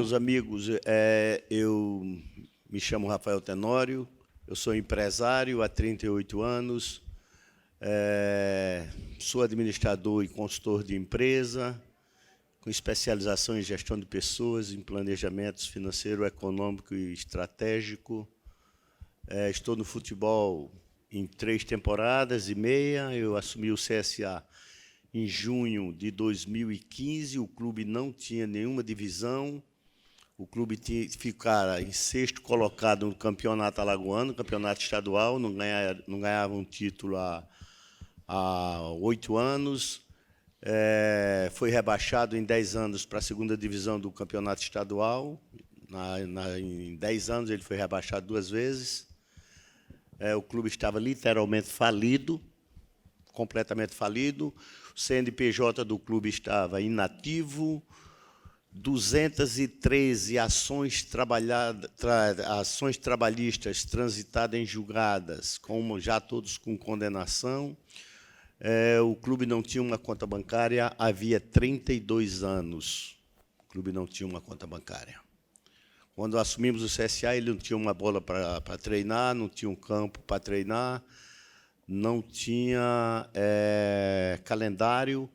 Meus amigos, eu me chamo Rafael Tenório, eu sou empresário há 38 anos, sou administrador e consultor de empresa, com especialização em gestão de pessoas, em planejamento financeiro, econômico e estratégico. Estou no futebol em 3 temporadas e meia, eu assumi o CSA em junho de 2015, o clube não tinha nenhuma divisão, o clube ficara em 6º colocado no campeonato alagoano, campeonato estadual, não ganhava um título há 8 anos, foi rebaixado em 10 anos para a 2ª divisão do campeonato estadual, em 10 anos ele foi rebaixado 2 vezes, o clube estava literalmente falido, completamente falido, o CNPJ do clube estava inativo, 213 ações trabalhistas transitadas em julgadas, já todos com condenação. O clube não tinha uma conta bancária havia 32 anos. O clube não tinha uma conta bancária. Quando assumimos o CSA, ele não tinha uma bola para treinar, não tinha um campo para treinar, não tinha calendário,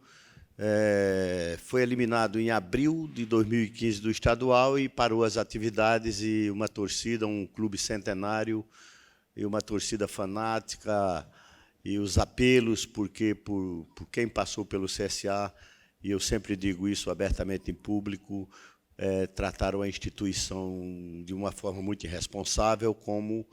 foi eliminado em abril de 2015 do estadual e parou as atividades e uma torcida, um clube centenário e uma torcida fanática e os apelos, porque por quem passou pelo CSA, e eu sempre digo isso abertamente em público, trataram a instituição de uma forma muito irresponsável, como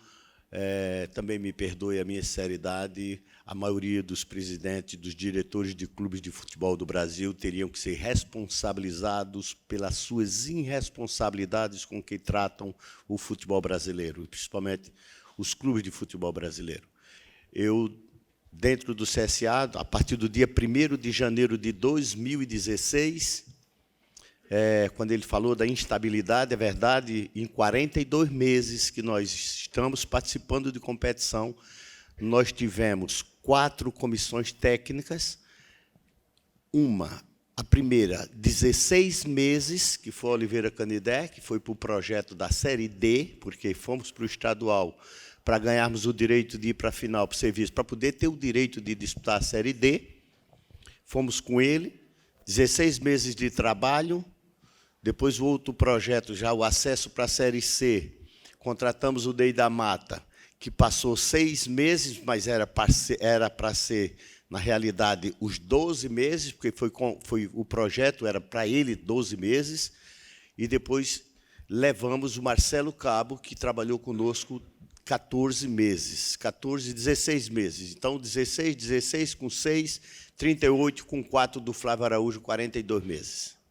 também me perdoe a minha sinceridade, a maioria dos presidentes, dos diretores de clubes de futebol do Brasil teriam que ser responsabilizados pelas suas irresponsabilidades com que tratam o futebol brasileiro, principalmente os clubes de futebol brasileiro. Eu, dentro do CSA, a partir do dia 1º de janeiro de 2016, quando ele falou da instabilidade, é verdade, em 42 meses que nós estamos participando de competição, nós tivemos 4 comissões técnicas, a primeira, 16 meses, que foi a Oliveira Canidé, que foi para o projeto da Série D, porque fomos para o estadual para ganharmos o direito de ir para a final, para o serviço, para poder ter o direito de disputar a Série D. Fomos com ele, 16 meses de trabalho. Depois, o outro projeto, já o acesso para a Série C, contratamos o Ney da Mata, que passou 6 meses, mas era para ser, na realidade, os 12 meses, porque o projeto era para ele 12 meses, e depois levamos o Marcelo Cabo, que trabalhou conosco 14 meses, 16 meses. Então, 16 com 6, 38 com 4 do Flávio Araújo, 42 meses.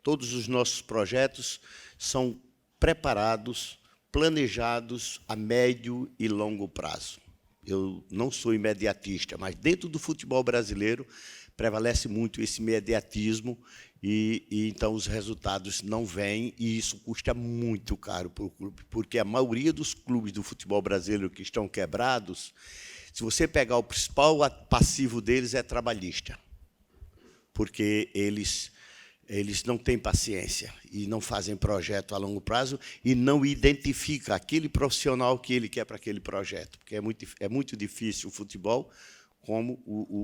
Todos os nossos projetos são preparados, planejados a médio e longo prazo. Eu não sou imediatista, mas dentro do futebol brasileiro prevalece muito esse imediatismo e então os resultados não vêm e isso custa muito caro para o clube, porque a maioria dos clubes do futebol brasileiro que estão quebrados, se você pegar o principal passivo deles é trabalhista, porque eles não têm paciência e não fazem projeto a longo prazo e não identificam aquele profissional que ele quer para aquele projeto, porque é muito difícil o futebol, como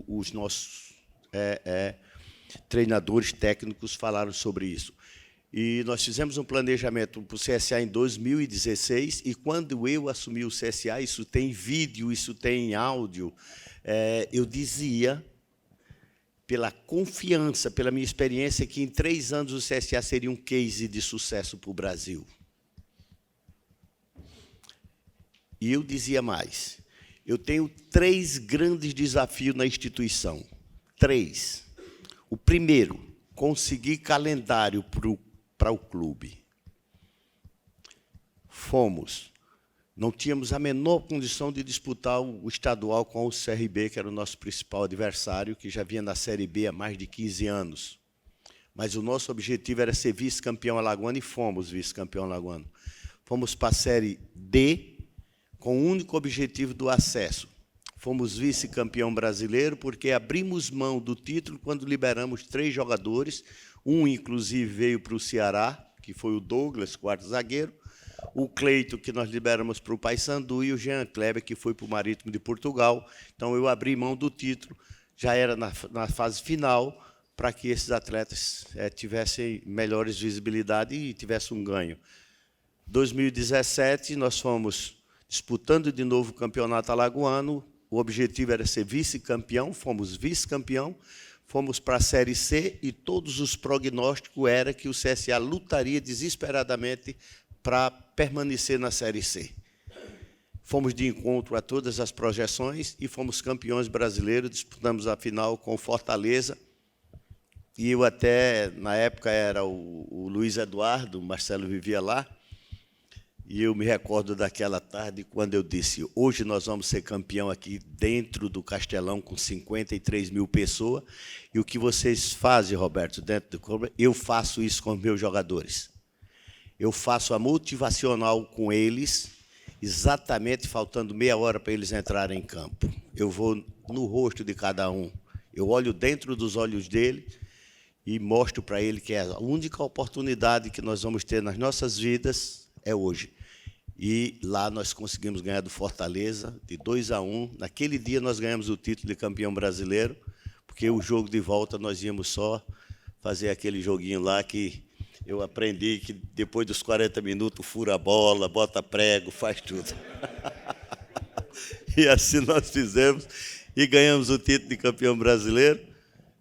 os nossos treinadores técnicos falaram sobre isso. E nós fizemos um planejamento para o CSA em 2016, e quando eu assumi o CSA, isso tem vídeo, isso tem áudio, eu dizia, pela confiança, pela minha experiência, que em 3 anos o CSA seria um case de sucesso para o Brasil. E eu dizia mais, eu tenho 3 grandes desafios na instituição. 3. O primeiro, conseguir calendário para o clube. Não tínhamos a menor condição de disputar o estadual com o CRB, que era o nosso principal adversário, que já vinha na Série B há mais de 15 anos. Mas o nosso objetivo era ser vice-campeão alagoano, e fomos vice-campeão alagoano. Fomos para a Série D, com o único objetivo do acesso. Fomos vice-campeão brasileiro, porque abrimos mão do título quando liberamos 3 jogadores, um, inclusive, veio para o Ceará, que foi o Douglas, quarto zagueiro, o Cleito, que nós liberamos para o Paysandu, e o Jean Kleber, que foi para o Marítimo de Portugal. Então, eu abri mão do título, já era na fase final, para que esses atletas tivessem melhores visibilidade e tivessem um ganho. 2017, nós fomos disputando de novo o campeonato alagoano, o objetivo era ser vice-campeão, fomos vice-campeão, fomos para a Série C e todos os prognósticos eram que o CSA lutaria desesperadamente para permanecer na Série C. Fomos de encontro a todas as projeções e fomos campeões brasileiros, disputamos a final com o Fortaleza. E eu até, na época, era o Luiz Eduardo, o Marcelo vivia lá, e eu me recordo daquela tarde, quando eu disse, hoje nós vamos ser campeão aqui dentro do Castelão, com 53 mil pessoas, e o que vocês fazem, Roberto, dentro do clube, eu faço isso com os meus jogadores. Eu faço a motivacional com eles, exatamente faltando meia hora para eles entrarem em campo. Eu vou no rosto de cada um, eu olho dentro dos olhos dele e mostro para ele que a única oportunidade que nós vamos ter nas nossas vidas é hoje. E lá nós conseguimos ganhar do Fortaleza, de 2-1. Naquele dia nós ganhamos o título de campeão brasileiro, porque o jogo de volta nós íamos só fazer aquele joguinho lá que eu aprendi que depois dos 40 minutos fura a bola, bota prego, faz tudo. E assim nós fizemos e ganhamos o título de campeão brasileiro.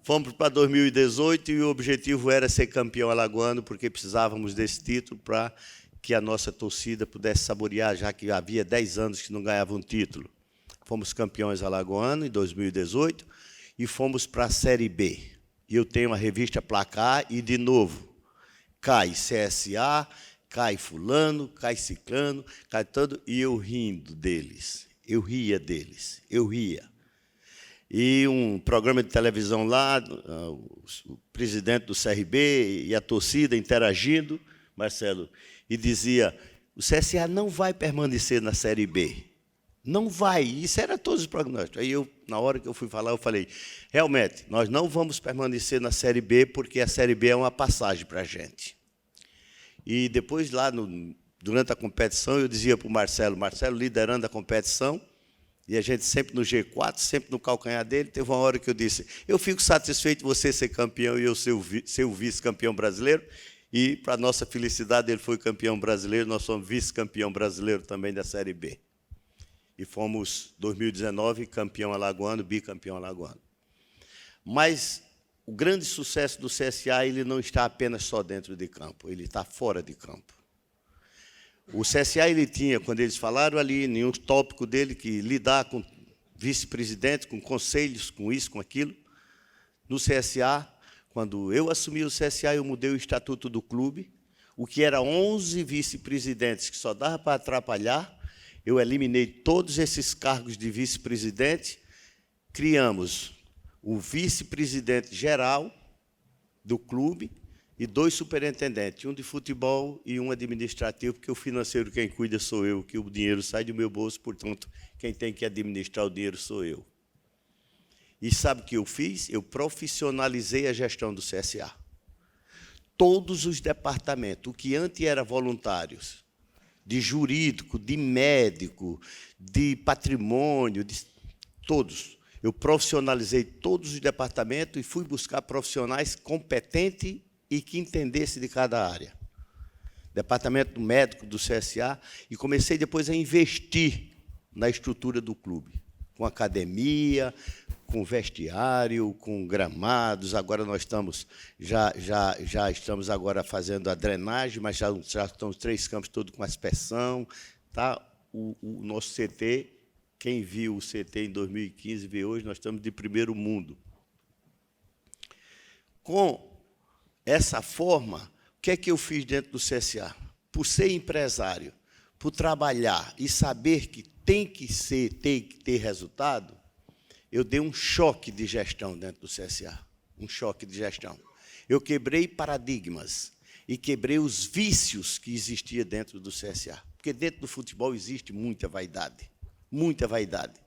Fomos para 2018 e o objetivo era ser campeão alagoano, porque precisávamos desse título para que a nossa torcida pudesse saborear, já que havia 10 anos que não ganhava um título. Fomos campeões alagoanos em 2018 e fomos para a Série B. E eu tenho a revista Placar e, de novo, cai CSA, cai fulano, cai ciclano, cai todo, e eu rindo deles. Eu ria deles, eu ria. E um programa de televisão lá, o presidente do CRB e a torcida interagindo, Marcelo, e dizia, o CSA não vai permanecer na Série B. Não vai. Isso era todos os prognósticos. Aí, na hora que eu fui falar, eu falei, realmente, nós não vamos permanecer na Série B, porque a Série B é uma passagem para a gente. E depois, lá, durante a competição, eu dizia para o Marcelo liderando a competição, e a gente sempre no G4, sempre no calcanhar dele, teve uma hora que eu disse, eu fico satisfeito de você ser campeão e eu ser o vice-campeão brasileiro, e, para nossa felicidade, ele foi campeão brasileiro, nós somos vice-campeão brasileiro também da Série B. E fomos, 2019, campeão alagoano, bicampeão alagoano. Mas o grande sucesso do CSA, ele não está apenas só dentro de campo, ele está fora de campo. O CSA, ele tinha, quando eles falaram ali, nenhum tópico dele, que lidar com vice-presidente, com conselhos, com isso, com aquilo. No CSA, quando eu assumi o CSA, eu mudei o estatuto do clube, o que era 11 vice-presidentes, que só dava para atrapalhar, eu eliminei todos esses cargos de vice-presidente, criamos o vice-presidente geral do clube e 2 superintendentes, um de futebol e um administrativo, porque o financeiro quem cuida sou eu, que o dinheiro sai do meu bolso, portanto, quem tem que administrar o dinheiro sou eu. E sabe o que eu fiz? Eu profissionalizei a gestão do CSA. Todos os departamentos, o que antes era voluntários, de jurídico, de médico, de patrimônio, todos. Eu profissionalizei todos os departamentos e fui buscar profissionais competentes e que entendessem de cada área. Departamento médico do CSA, e comecei depois a investir na estrutura do clube, com academia, com vestiário, com gramados. Agora nós estamos já estamos agora fazendo a drenagem, mas já estão os 3 campos todos com aspersão, tá? O nosso CT, quem viu o CT em 2015 vê hoje, nós estamos de primeiro mundo. Com essa forma, o que é que eu fiz dentro do CSA? Por ser empresário, por trabalhar e saber que tem que ter resultado, eu dei um choque de gestão dentro do CSA, um choque de gestão. Eu quebrei paradigmas e quebrei os vícios que existiam dentro do CSA, porque dentro do futebol existe muita vaidade, muita vaidade.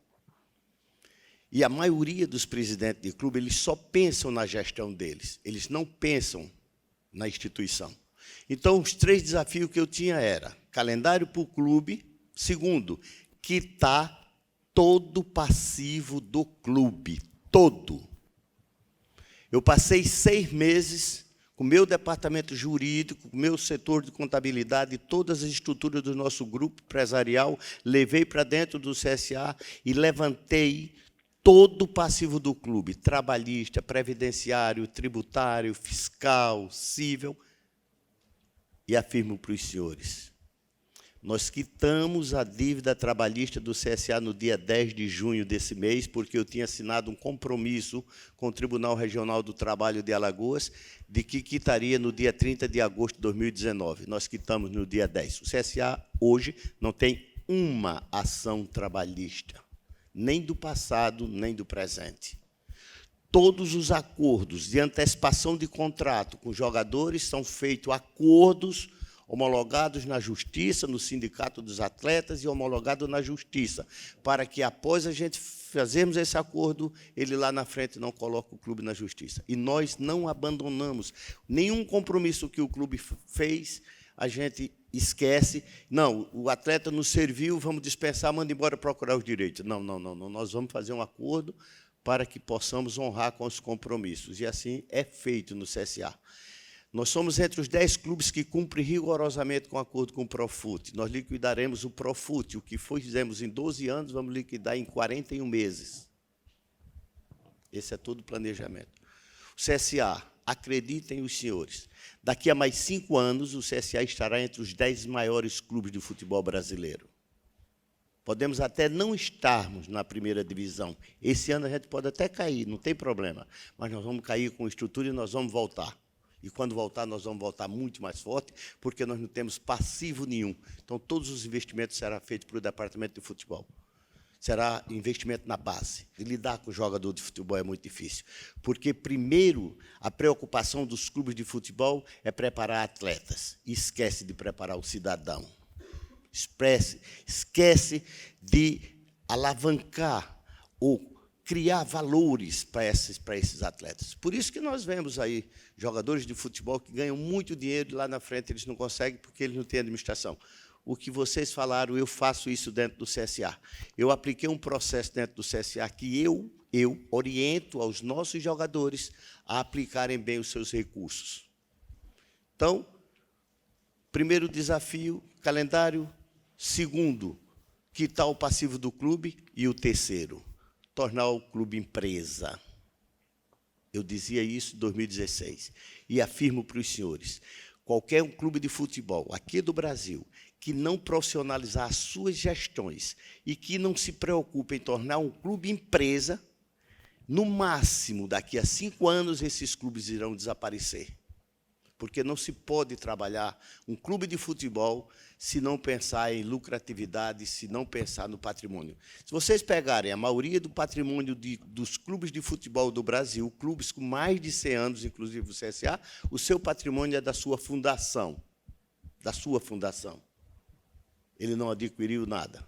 E a maioria dos presidentes de clube, eles só pensam na gestão deles, eles não pensam na instituição. Então, os 3 desafios que eu tinha era calendário para o clube, segundo, quitar todo o passivo do clube, todo. Eu passei 6 meses com o meu departamento jurídico, com o meu setor de contabilidade, todas as estruturas do nosso grupo empresarial, levei para dentro do CSA e levantei todo o passivo do clube, trabalhista, previdenciário, tributário, fiscal, cível, e afirmo para os senhores, nós quitamos a dívida trabalhista do CSA no dia 10 de junho desse mês, porque eu tinha assinado um compromisso com o Tribunal Regional do Trabalho de Alagoas, de que quitaria no dia 30 de agosto de 2019. Nós quitamos no dia 10. O CSA, hoje, não tem uma ação trabalhista, nem do passado, nem do presente. Todos os acordos de antecipação de contrato com jogadores são feitos acordos homologados na Justiça, no Sindicato dos Atletas e homologados na Justiça, para que, após a gente fazermos esse acordo, ele lá na frente não coloque o clube na Justiça. E nós não abandonamos nenhum compromisso que o clube fez, a gente esquece. Não, o atleta nos serviu, vamos dispensar, manda embora procurar os direitos. Não, não, não, não. Nós vamos fazer um acordo para que possamos honrar com os compromissos. E assim é feito no CSA. Nós somos entre os 10 clubes que cumprem rigorosamente com o acordo com o Profut. Nós liquidaremos o Profut. O que fizemos em 12 anos, vamos liquidar em 41 meses. Esse é todo o planejamento. O CSA, acreditem os senhores, daqui a mais 5 anos, o CSA estará entre os 10 maiores clubes de futebol brasileiro. Podemos até não estarmos na primeira divisão. Esse ano a gente pode até cair, não tem problema. Mas nós vamos cair com estrutura e nós vamos voltar. E, quando voltar, nós vamos voltar muito mais forte, porque nós não temos passivo nenhum. Então, todos os investimentos serão feitos pelo departamento de futebol. Será investimento na base. E lidar com o jogador de futebol é muito difícil. Porque, primeiro, a preocupação dos clubes de futebol é preparar atletas. E esquece de preparar o cidadão. Esquece de alavancar ou criar valores para esses atletas. Por isso que nós vemos aí jogadores de futebol que ganham muito dinheiro e lá na frente eles não conseguem porque eles não têm administração. O que vocês falaram, eu faço isso dentro do CSA. Eu apliquei um processo dentro do CSA que eu oriento aos nossos jogadores a aplicarem bem os seus recursos. Então, primeiro desafio, calendário. Segundo, quitar o passivo do clube. E o terceiro, tornar o clube empresa. Eu dizia isso em 2016. E afirmo para os senhores, qualquer um clube de futebol aqui do Brasil que não profissionalizar as suas gestões e que não se preocupe em tornar um clube empresa, no máximo, daqui a 5 anos, esses clubes irão desaparecer. Porque não se pode trabalhar um clube de futebol se não pensar em lucratividade, se não pensar no patrimônio. Se vocês pegarem a maioria do patrimônio dos clubes de futebol do Brasil, clubes com mais de 100 anos, inclusive o CSA, o seu patrimônio é da sua fundação. Da sua fundação. Ele não adquiriu nada.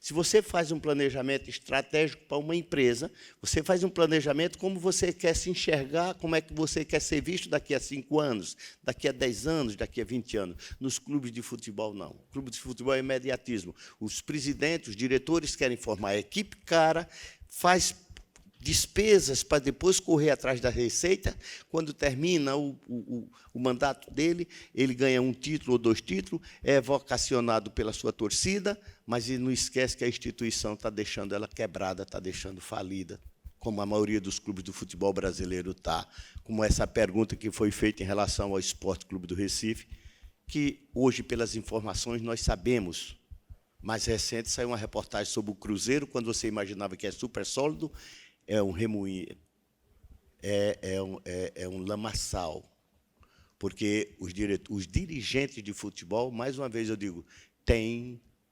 Se você faz um planejamento estratégico para uma empresa, você faz um planejamento como você quer se enxergar, como é que você quer ser visto daqui a 5 anos, daqui a 10 anos, daqui a 20 anos. Nos clubes de futebol, não. O clube de futebol é imediatismo. Os presidentes, os diretores querem formar a equipe cara, faz despesas para depois correr atrás da receita. Quando termina o mandato dele, ele ganha 1 título ou 2 títulos, é vocacionado pela sua torcida, mas ele não esquece que a instituição está deixando ela quebrada, está deixando falida, como a maioria dos clubes do futebol brasileiro está. Como essa pergunta que foi feita em relação ao Esporte Clube do Recife, que hoje, pelas informações, nós sabemos. Mais recente, saiu uma reportagem sobre o Cruzeiro, quando você imaginava que é super sólido, é um remoinho, é um lamaçal, porque os dirigentes de futebol, mais uma vez eu digo,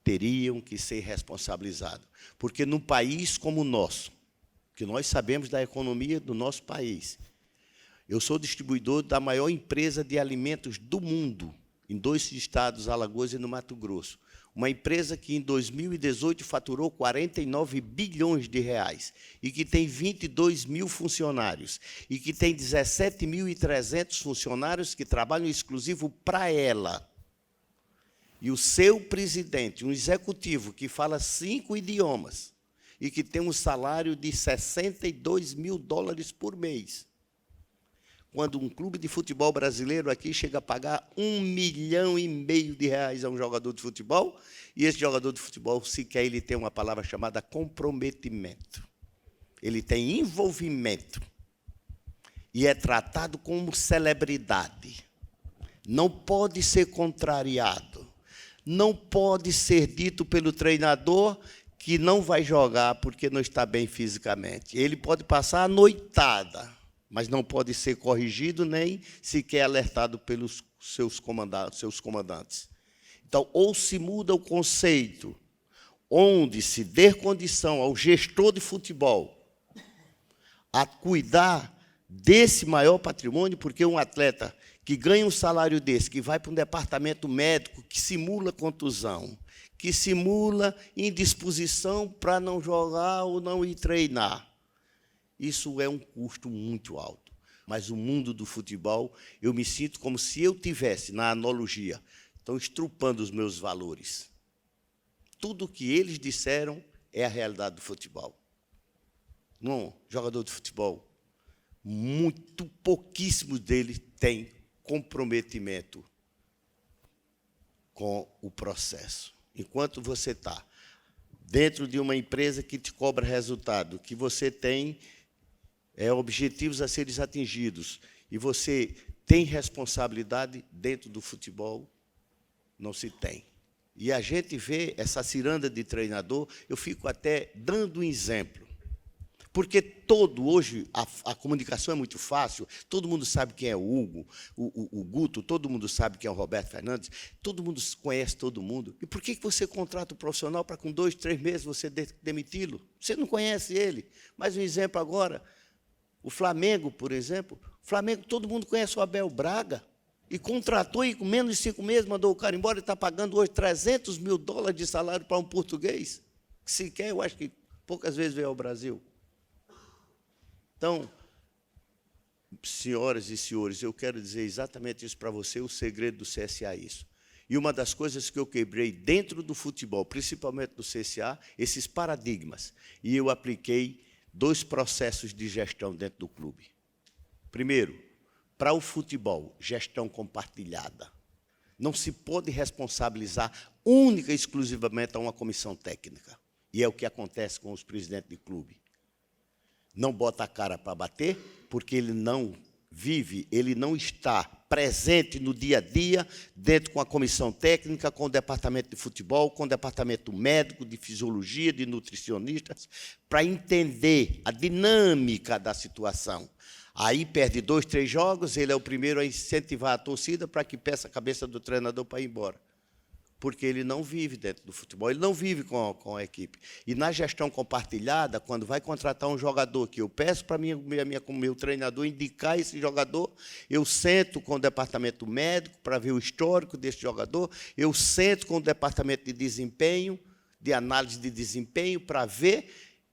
teriam que ser responsabilizados. Porque num país como o nosso, que nós sabemos da economia do nosso país, eu sou distribuidor da maior empresa de alimentos do mundo, em 2 estados, Alagoas e no Mato Grosso. Uma empresa que, em 2018, faturou 49 bilhões de reais e que tem 22 mil funcionários e que tem 17.300 funcionários que trabalham exclusivo para ela. E o seu presidente, um executivo que fala 5 idiomas e que tem um salário de 62 mil dólares por mês. Quando um clube de futebol brasileiro aqui chega a pagar 1,5 milhão de reais a um jogador de futebol, e esse jogador de futebol, sequer ele tem uma palavra chamada comprometimento. Ele tem envolvimento e é tratado como celebridade. Não pode ser contrariado. Não pode ser dito pelo treinador que não vai jogar porque não está bem fisicamente. Ele pode passar a noitada, mas não pode ser corrigido nem sequer alertado pelos seus comandantes. Então, ou se muda o conceito, onde se dê condição ao gestor de futebol a cuidar desse maior patrimônio, porque um atleta que ganha um salário desse, que vai para um departamento médico, que simula contusão, que simula indisposição para não jogar ou não ir treinar, isso é um custo muito alto. Mas o mundo do futebol, eu me sinto como se eu tivesse, na analogia, estão estrupando os meus valores. Tudo o que eles disseram é a realidade do futebol. Não, jogador de futebol, muito pouquíssimos deles têm comprometimento com o processo. Enquanto você está dentro de uma empresa que te cobra resultado, que você tem objetivos a serem atingidos, e você tem responsabilidade dentro do futebol, não se tem. E a gente vê essa ciranda de treinador, eu fico até dando um exemplo. Porque hoje, a comunicação é muito fácil, todo mundo sabe quem é o Hugo, o Guto, todo mundo sabe quem é o Roberto Fernandes, todo mundo conhece todo mundo. E por que você contrata um profissional para, com 2, 3 meses, você demiti-lo? Você não conhece ele. Mais um exemplo agora, o Flamengo, por exemplo. O Flamengo, todo mundo conhece o Abel Braga, e contratou, e com menos de 5 meses, mandou o cara embora, e está pagando hoje 300 mil dólares de salário para um português, que sequer, eu acho que poucas vezes veio ao Brasil. Então, senhoras e senhores, eu quero dizer exatamente isso para você, o segredo do CSA é isso. E uma das coisas que eu quebrei dentro do futebol, principalmente do CSA, esses paradigmas. E eu apliquei 2 processos de gestão dentro do clube. Primeiro, para o futebol, gestão compartilhada. Não se pode responsabilizar única e exclusivamente a uma comissão técnica. E é o que acontece com os presidentes de clube. Não bota a cara para bater, porque ele não vive, ele não está presente no dia a dia, dentro com a comissão técnica, com o departamento de futebol, com o departamento médico, de fisiologia, de nutricionistas, para entender a dinâmica da situação. Aí perde 2, 3 jogos, ele é o primeiro a incentivar a torcida para que peça a cabeça do treinador para ir embora. Porque ele não vive dentro do futebol, ele não vive com a equipe. E na gestão compartilhada, quando vai contratar um jogador, que eu peço para o meu treinador indicar esse jogador, eu sento com o departamento médico para ver o histórico desse jogador, eu sento com o departamento de desempenho, de análise de desempenho, para ver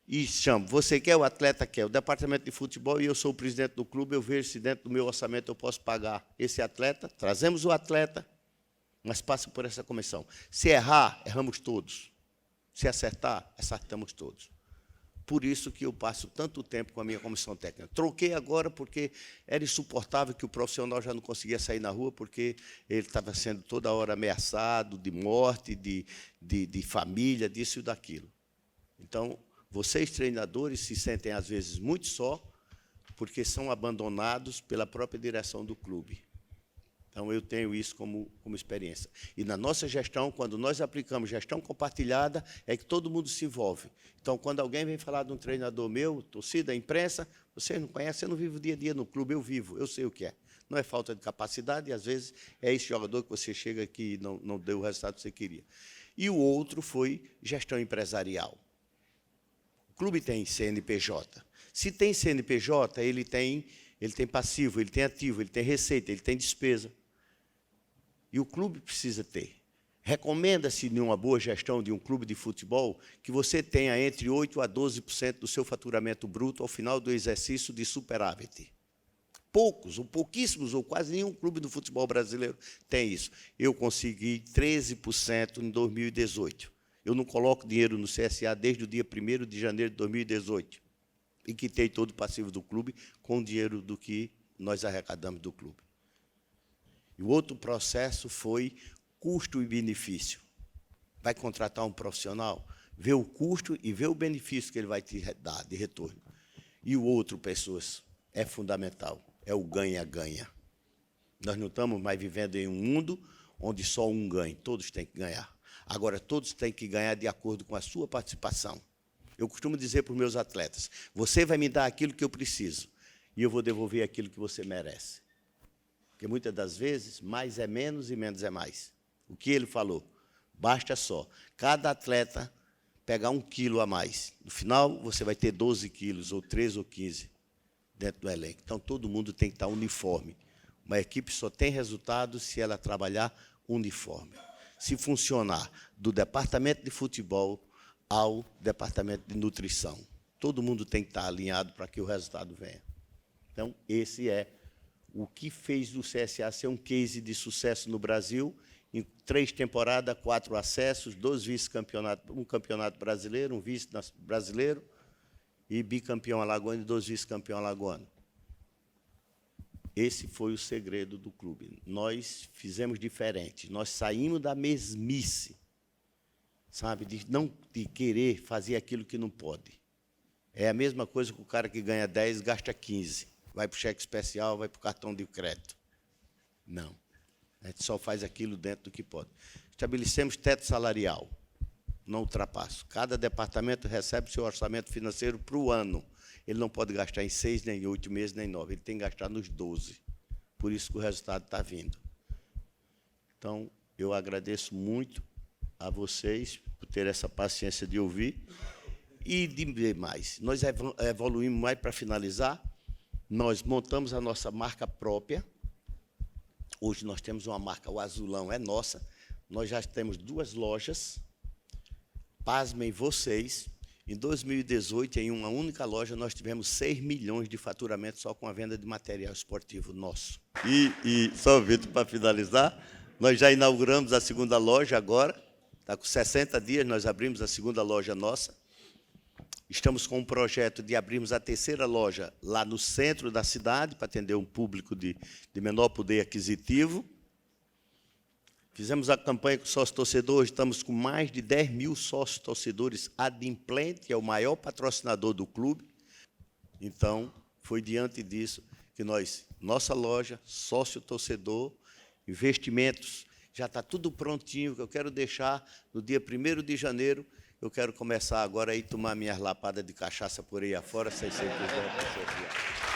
e chamo. Você quer, o atleta quer, o departamento de futebol, e eu sou o presidente do clube, eu vejo se dentro do meu orçamento eu posso pagar esse atleta, trazemos o atleta, mas passa por essa comissão. Se errar, erramos todos. Se acertar, acertamos todos. Por isso que eu passo tanto tempo com a minha comissão técnica. Troquei agora porque era insuportável que o profissional já não conseguia sair na rua, porque ele estava sendo toda hora ameaçado de morte, de família, disso e daquilo. Então, vocês, treinadores, se sentem, às vezes, muito só, porque são abandonados pela própria direção do clube. Então, eu tenho isso como experiência. E na nossa gestão, quando nós aplicamos gestão compartilhada, é que todo mundo se envolve. Então, quando alguém vem falar de um treinador meu, torcida, imprensa, você não conhece, você não vive o dia a dia no clube, eu vivo, eu sei o que é. Não é falta de capacidade, e, às vezes, é esse jogador que você chega aqui e não deu o resultado que você queria. E o outro foi gestão empresarial. O clube tem CNPJ. Se tem CNPJ, ele tem passivo, ele tem ativo, ele tem receita, ele tem despesa. E o clube precisa ter. Recomenda-se, numa boa gestão de um clube de futebol, que você tenha entre 8% a 12% do seu faturamento bruto ao final do exercício de superávit. Poucos, ou pouquíssimos, ou quase nenhum clube do futebol brasileiro tem isso. Eu consegui 13% em 2018. Eu não coloco dinheiro no CSA desde o dia 1º de janeiro de 2018. E quitei todo o passivo do clube com o dinheiro do que nós arrecadamos do clube. E o outro processo foi custo e benefício. Vai contratar um profissional, vê o custo e vê o benefício que ele vai te dar de retorno. E o outro, pessoas, é fundamental, é o ganha-ganha. Nós não estamos mais vivendo em um mundo onde só um ganha, todos têm que ganhar. Agora, todos têm que ganhar de acordo com a sua participação. Eu costumo dizer para os meus atletas, você vai me dar aquilo que eu preciso, e eu vou devolver aquilo que você merece. Porque, muitas das vezes, mais é menos e menos é mais. O que ele falou? Basta só cada atleta pegar 1 quilo a mais. No final, você vai ter 12 quilos, ou 13 ou 15, dentro do elenco. Então, todo mundo tem que estar uniforme. Uma equipe só tem resultado se ela trabalhar uniforme. Se funcionar do departamento de futebol ao departamento de nutrição. Todo mundo tem que estar alinhado para que o resultado venha. Então, esse é o que fez do CSA ser um case de sucesso no Brasil. Em 3 temporadas, 4 acessos, 2 vice-campeonatos, um campeonato brasileiro, um vice-brasileiro, e bicampeão alagoano e 2 vice-campeão alagoano. Esse foi o segredo do clube. Nós fizemos diferente. Nós saímos da mesmice, sabe, de querer fazer aquilo que não pode. É a mesma coisa que o cara que ganha 10 gasta 15. Vai para o cheque especial, vai para o cartão de crédito. Não. A gente só faz aquilo dentro do que pode. Estabelecemos teto salarial, não ultrapasso. Cada departamento recebe seu orçamento financeiro para o ano. Ele não pode gastar em 6, nem 8 meses, nem 9. Ele tem que gastar nos 12. Por isso que o resultado está vindo. Então, eu agradeço muito a vocês por ter essa paciência de ouvir e de ver mais. Nós evoluímos mais para finalizar. Nós montamos a nossa marca própria. Hoje nós temos uma marca, o Azulão é nossa. Nós já temos 2 lojas. Pasmem vocês, em 2018, em uma única loja, nós tivemos 6 milhões de faturamento só com a venda de material esportivo nosso. E só, Vitor, para finalizar, nós já inauguramos a 2ª loja agora. Está com 60 dias, nós abrimos a 2ª loja nossa. Estamos com um projeto de abrirmos a 3ª loja lá no centro da cidade, para atender um público de menor poder aquisitivo. Fizemos a campanha com sócio-torcedor, hoje estamos com mais de 10 mil sócios-torcedores adimplente, que é o maior patrocinador do clube. Então, foi diante disso que nossa loja, sócio-torcedor, investimentos, já está tudo prontinho, que eu quero deixar no dia 1º de janeiro. Eu quero começar agora a tomar minhas lapadas de cachaça por aí afora, sem ser que eu vou